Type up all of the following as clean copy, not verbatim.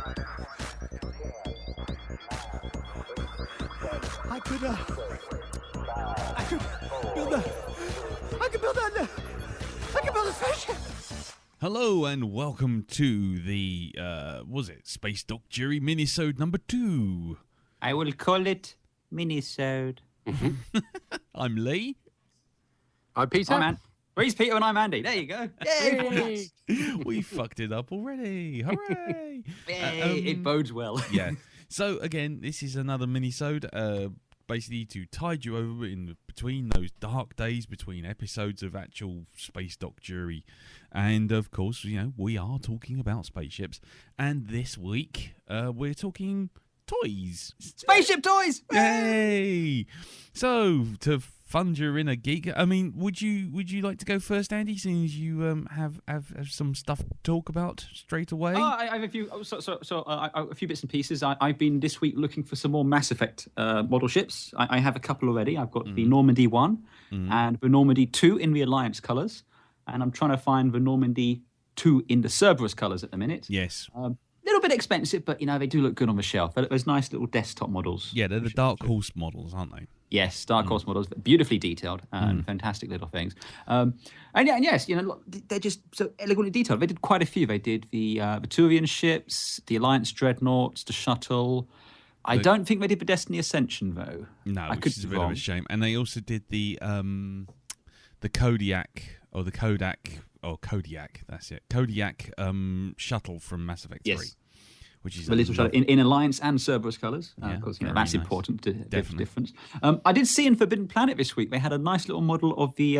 I could build a spaceship. Hello and welcome to the Space Doc Jury Minisode number 2. I will call it Minisode. I'm Lee. I'm Peter. I'm He's Peter and I'm Andy. There you go. Yay! We fucked it up already. Hooray! It bodes well. Yeah. So again, this is another Minisode, basically to tide you over in between those dark days between episodes of actual Space Doc Jury. And of course, you know, we are talking about spaceships. And this week, we're talking toys. Spaceship toys! Yay! So, to fund your inner geek, I mean, would you like to go first, Andy, seeing as you have some stuff to talk about straight away? I have a few. A few bits and pieces. I've been this week looking for some more Mass Effect model ships. I have a couple already. I've got the Normandy 1 and the Normandy 2 in the Alliance colours, and I'm trying to find the Normandy 2 in the Cerberus colours at the minute. Yes. Little bit expensive, but you know they do look good on the shelf. They're those nice little desktop models. Yeah, they're the Dark Horse models, aren't they? Yes, Dark Horse models, beautifully detailed and fantastic little things. And yes, you know, they're just so elegantly detailed. They did quite a few. They did the Turian ships, the Alliance dreadnoughts, the shuttle. I don't think they did the Destiny Ascension though. No, I which is a bit of a shame. And they also did the Kodiak or the Kodak or Kodiak. That's it. Kodiak shuttle from Mass Effect 3. Yes. Which is the little shuttle in Alliance and Cerberus colours. Yeah, of course, you know, very that's nice. important to Definitely. difference. I did see in Forbidden Planet this week, they had a nice little model of the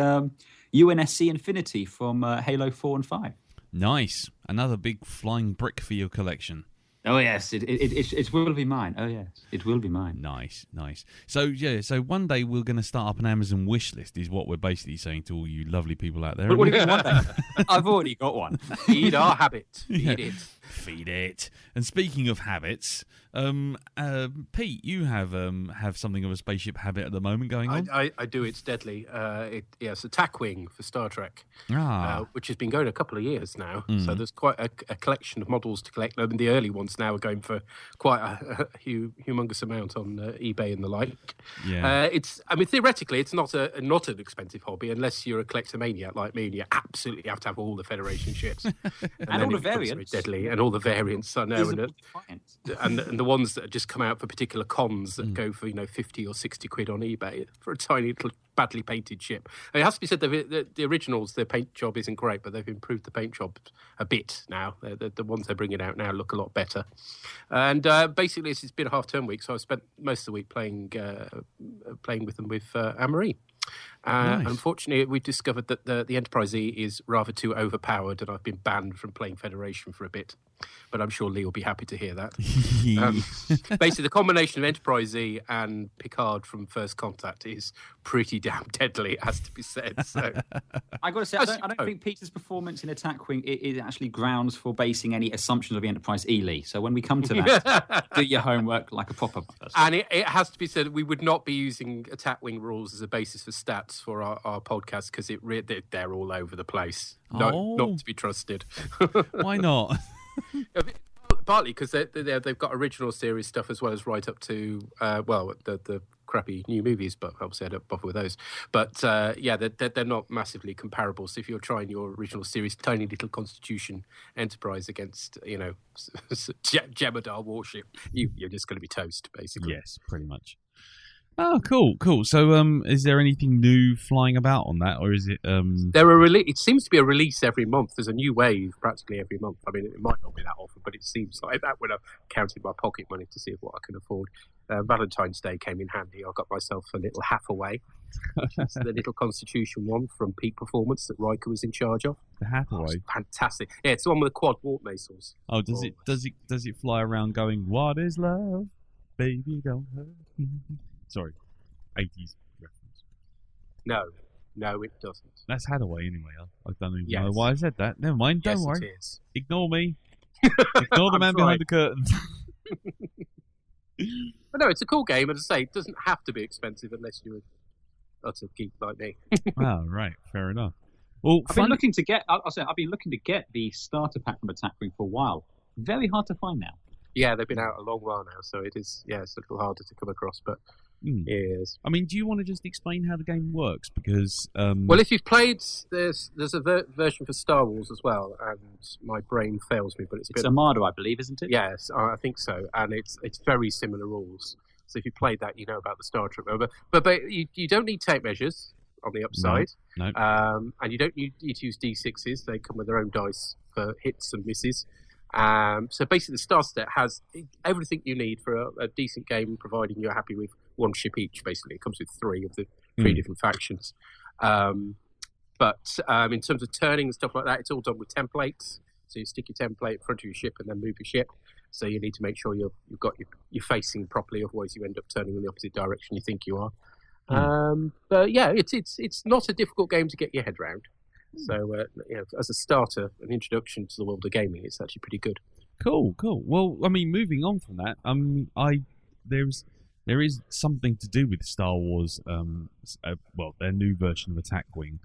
UNSC Infinity from Halo 4 and 5. Nice. Another big flying brick for your collection. Oh, yes, it will be mine. Oh, yes, it will be mine. Nice. So, yeah, one day we're going to start up an Amazon wish list is what we're basically saying to all you lovely people out there. What do you want then? I've already got one. Feed our habit. Feed it. Feed it. And speaking of habits, Pete, you have something of a spaceship habit at the moment going on. I do. It's deadly. It's a tack wing for Star Trek, which has been going a couple of years now. So there's quite a collection of models to collect. I mean, the early ones now are going for quite a humongous amount on eBay and the like. Yeah. Theoretically, it's not an expensive hobby unless you're a collectomaniac like me, and you absolutely have to have all the Federation ships And all the variants. Very deadly, and all the variants. I know, and the ones that just come out for particular cons that go for 50 or 60 quid on eBay for a tiny little badly painted ship. It has to be said that the originals, their paint job isn't great, but they've improved the paint job a bit now. The ones they're bringing out now look a lot better. And basically, it's been a half-term week, so I've spent most of the week playing with them with Anne-Marie. Nice. Unfortunately, we've discovered that the Enterprise E is rather too overpowered, and I've been banned from playing Federation for a bit. But I'm sure Lee will be happy to hear that. Basically, the combination of Enterprise E and Picard from First Contact is pretty damn deadly, it has to be said. So, I got to say, I don't think Peter's performance in Attack Wing is actually grounds for basing any assumptions of the Enterprise E, Lee. So when we come to that, do your homework like a proper person. And it has to be said, we would not be using Attack Wing rules as a basis for stats for our podcast because they're all over the place. Not to be trusted. Why not? Partly because they've got original series stuff as well as right up to the crappy new movies, but obviously I don't bother with those. But they're not massively comparable. So if you're trying your original series tiny little Constitution Enterprise against Jemadar warship, you're just going to be toast basically. Yes, pretty much. Oh, cool. So, is there anything new flying about on that, or is it? It seems to be a release every month. There's a new wave practically every month. I mean, it might not be that often, but it seems like that when I've counted my pocket money to see what I can afford. Valentine's Day came in handy. I got myself a little Hathaway. It's the little Constitution one from Peak Performance that Riker was in charge of. The Hathaway, fantastic. Yeah, it's the one with the quad warp missiles. Oh, does it fly around going, "What is love, baby? Don't hurt me." Sorry, 80s reference. No, it doesn't. That's Hathaway anyway. I don't even know Yes. why I said that. Never mind, don't Yes, worry. it is. Ignore me. Ignore the man behind the curtain. But no, it's a cool game, and as I say, it doesn't have to be expensive unless you're an utter geek like me. Oh, right, fair enough. Well, I've been looking to get the starter pack from Attack Wing for a while. Very hard to find now. Yeah, they've been out a long while now, so it is. Yeah, it's a little harder to come across, but yes. I mean, do you want to just explain how the game works? Because well, if you've played, there's a version for Star Wars as well, and my brain fails me, but it's Armada, I believe, isn't it? Yes, I think so, and it's very similar rules. So if you played that, you know about the Star Trek. But you don't need tape measures on the upside. No. And you don't need to use D6s. They come with their own dice for hits and misses. So basically, the Star Set has everything you need for a decent game, providing you're happy with one ship each. Basically, it comes with three different factions. But in terms of turning and stuff like that, it's all done with templates. So you stick your template in front of your ship and then move your ship. So you need to make sure you're facing properly, otherwise you end up turning in the opposite direction you think you are. But yeah, it's not a difficult game to get your head around. So as a starter, an introduction to the world of gaming, it's actually pretty good. Cool. Well, I mean, moving on from that, there is something to do with Star Wars. Their new version of Attack Wing,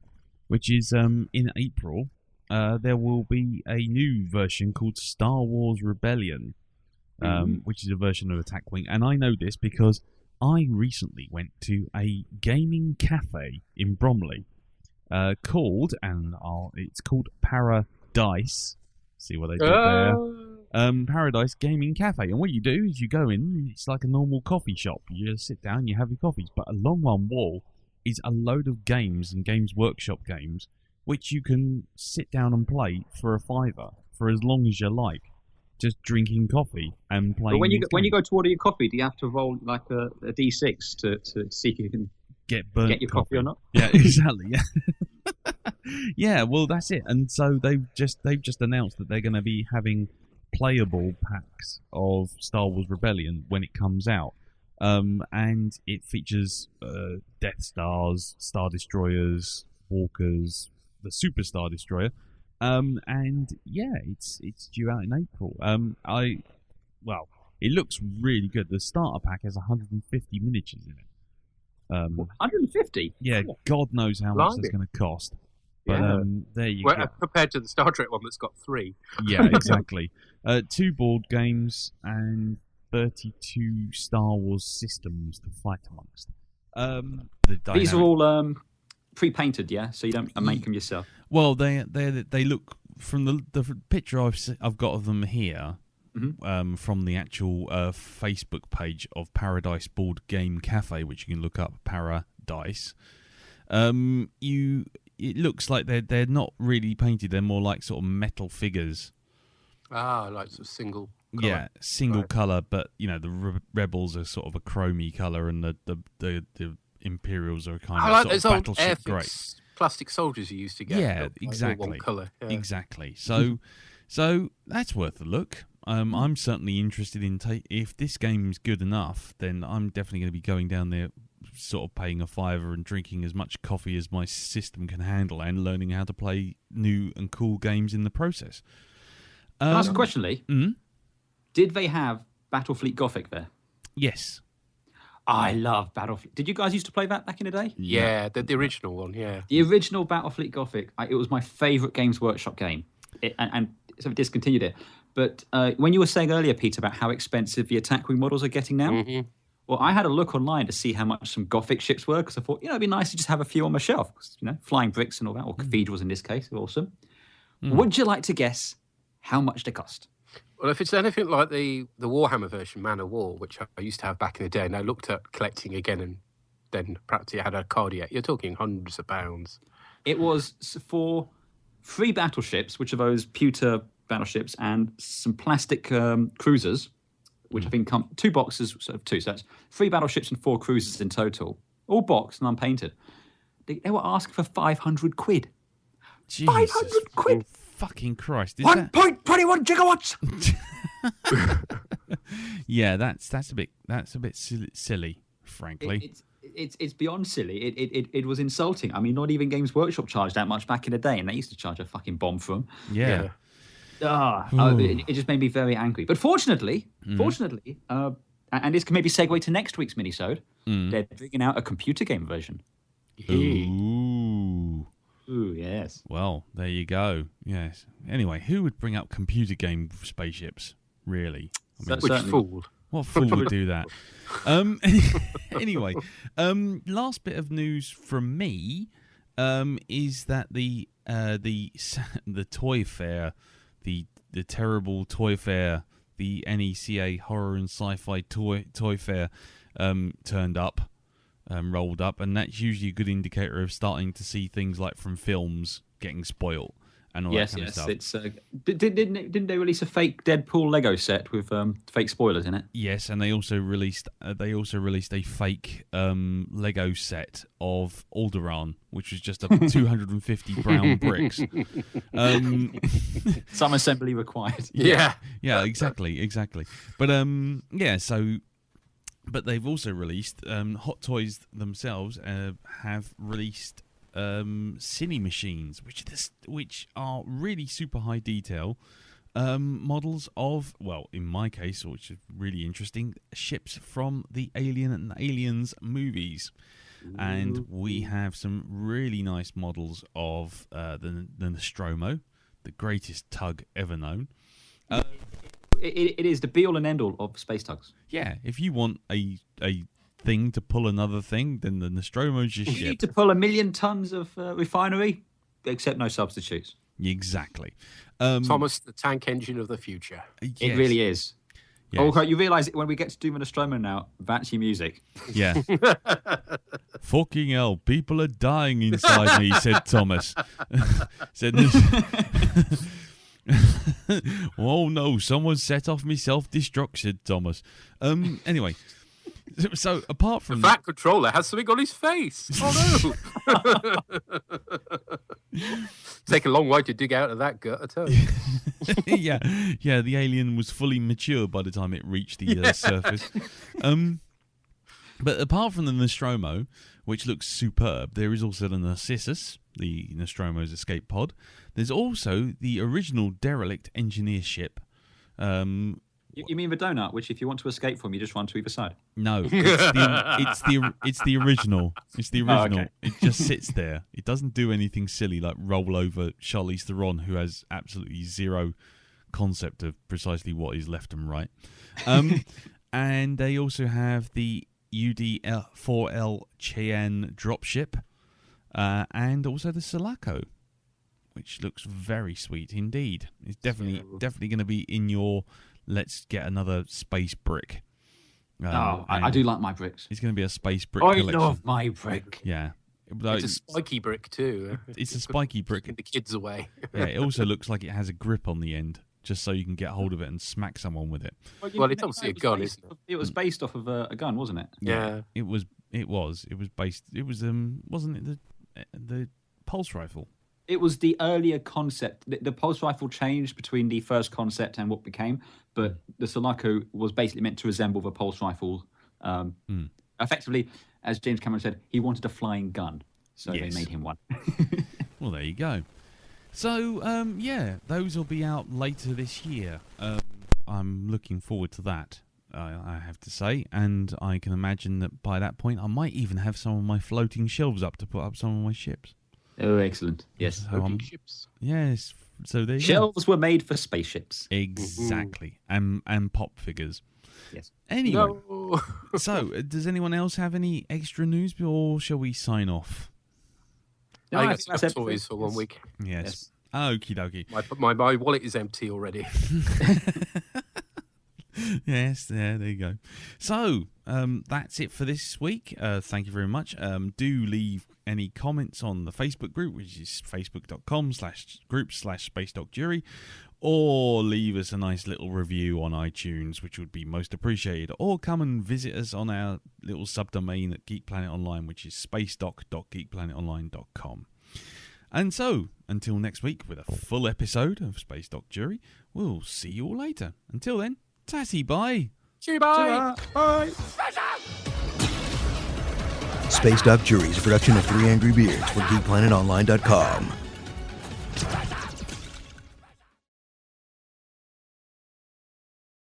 which is in April. There will be a new version called Star Wars Rebellion, which is a version of Attack Wing. And I know this because I recently went to a gaming cafe in Bromley it's called Paradise. See what they did there? Paradise Gaming Cafe. And what you do is you go in, it's like a normal coffee shop. You just sit down, you have your coffees. But along one wall is a load of games and Games Workshop games, which you can sit down and play for $5 for as long as you like, just drinking coffee and playing. But when you go to order your coffee, do you have to roll like a D6 to see if you can get your coffee or not? Yeah, exactly. Yeah. Yeah, well, that's it. And so they've just announced that they're going to be having playable packs of Star Wars Rebellion when it comes out. And it features Death Stars, Star Destroyers, Walkers, the Super Star Destroyer, and yeah, it's due out in April. It looks really good. The starter pack has 150 miniatures in it. 150? Yeah, God knows how much that's going to cost. But there you go. Compared to the Star Trek one that's got 3. Yeah, exactly. 2 board games and 32 Star Wars systems to fight amongst. These are all pre-painted, yeah? So you don't make them yourself? Well, they look, from the picture I've got of them here, from the actual Facebook page of Paradise Board Game Cafe, which you can look up, Paradise. It looks like they're not really painted. They're more like sort of metal figures. Ah, like sort of single colour. Yeah, single colour, but the Rebels are sort of a chromey colour, and the Imperials are kind of those sort of old battleship grey. Plastic soldiers you used to get. Yeah, like exactly. One colour. Yeah. Exactly. So that's worth a look. I'm certainly interested in if this game's good enough, then I'm definitely going to be going down there, sort of paying a $5 and drinking as much coffee as my system can handle, and learning how to play new and cool games in the process. Can I ask a question, Lee? Mm-hmm. Did they have Battlefleet Gothic there? Yes. I love Battlefleet. Did you guys used to play that back in the day? Yeah, the original one, yeah. The original Battlefleet Gothic, it was my favourite Games Workshop game. And so it discontinued it. But when you were saying earlier, Peter, about how expensive the Attack Wing models are getting now, well, I had a look online to see how much some Gothic ships were, because I thought, it'd be nice to just have a few on my shelf. Flying bricks and all that, or cathedrals in this case, are awesome. Would you like to guess how much they cost? Well, if it's anything like the Warhammer version, Man of War, which I used to have back in the day, and I looked at collecting again, and then practically had a card yet, you're talking hundreds of pounds. It was for 3 battleships, which are those pewter battleships, and some plastic cruisers, which I think come 2 boxes, sort of 2. So that's 3 battleships and 4 cruisers in total, all boxed and unpainted. They were asking for 500 quid. Jesus 500 quid. Fucking Christ! 1.21 gigawatts. Yeah, that's a bit silly, frankly. It's beyond silly. It was insulting. I mean, not even Games Workshop charged that much back in the day, and they used to charge a fucking bomb for them. Yeah. It just made me very angry. But fortunately, and this can maybe segue to next week's minisode, they're bringing out a computer game version. Ooh, yes. Well, there you go. Yes. Anyway, who would bring up computer game spaceships? Really? I mean, Which fool? what fool would do that? Anyway, last bit of news from me is that the toy fair, the terrible toy fair, the NECA Horror and Sci-Fi toy fair, turned up, rolled up, and that's usually a good indicator of starting to see things like from films getting spoiled and all that kind of stuff. It's didn't they release a fake Deadpool Lego set with fake spoilers in it? Yes, and they also released a fake Lego set of Alderaan, which was just 250 brown bricks. Some assembly required. Yeah, exactly. But but they've also released Hot Toys themselves have released cine machines, which are really super high detail models of, well, in my case, which is really interesting, ships from the Alien and Aliens movies. Ooh. And we have some really nice models of the Nostromo, the greatest tug ever known. It is the be-all and end-all of space tugs. Yeah, if you want a thing to pull another thing, then the Nostromo's your ship. You need to pull 1 million tons of refinery, except no substitutes. Exactly. Thomas, the tank engine of the future. Yes. It really is. Yes. Oh, you realise when we get to do the Nostromo now, that's your music. Yeah. Fucking hell, people are dying inside me, said Thomas. Oh no, someone set off me self-destruct, said Thomas. Anyway. So apart from the Fat Controller has something on his face. Oh no! Take a long way to dig out of that gut, I tell you. yeah. The alien was fully mature by the time it reached the surface. But apart from the Nostromo, which looks superb, there is also the Narcissus, the Nostromo's escape pod. There's also the original derelict engineer ship. You mean the donut, which if you want to escape from, you just run to either side? No, it's the original. It's the original. Oh, okay. It just sits there. It doesn't do anything silly like roll over Charlize Theron, who has absolutely zero concept of precisely what is left and right. And they also have the UD-4L Cheyenne dropship, and also the Sulaco, which looks very sweet indeed. It's definitely going to be in your let's get another space brick. I do like my bricks. It's going to be a space brick collection. I love my brick. Yeah. It's a spiky brick too. It's a spiky brick. The kids away. Yeah, it also looks like it has a grip on the end, just so you can get hold of it and smack someone with it. Well, it's obviously a gun, isn't it? It was based off of a gun, wasn't it? Yeah. It was based. It was wasn't it the pulse rifle? It was the earlier concept. The pulse rifle changed between the first concept and what became, but the Sulaco was basically meant to resemble the pulse rifle. Effectively, as James Cameron said, he wanted a flying gun, so they made him one. Well, there you go. So, those will be out later this year. I'm looking forward to that, I have to say, and I can imagine that by that point I might even have some of my floating shelves up to put up some of my ships. Oh, excellent. Yes. So ships. Yes. So there shelves were made for spaceships. Exactly. And pop figures. Yes. Anyway. No. So, does anyone else have any extra news, or shall we sign off? No, I got some toys for 1 week. Yes. Okie dokie. My wallet is empty already. Yes, there you go. So, that's it for this week. Thank you very much. Do leave any comments on the Facebook group, which is facebook.com/group/spacedogjury, or leave us a nice little review on iTunes, which would be most appreciated. Or come and visit us on our little subdomain at Geek Planet Online, which is spacedoc.geekplanetonline.com. And so, until next week with a full episode of Space Doc Jury, we'll see you all later. Until then, tatty bye. Cheery bye. Bye. Space Doc Jury is a production of 3 Angry Beards for GeekPlanetOnline.com.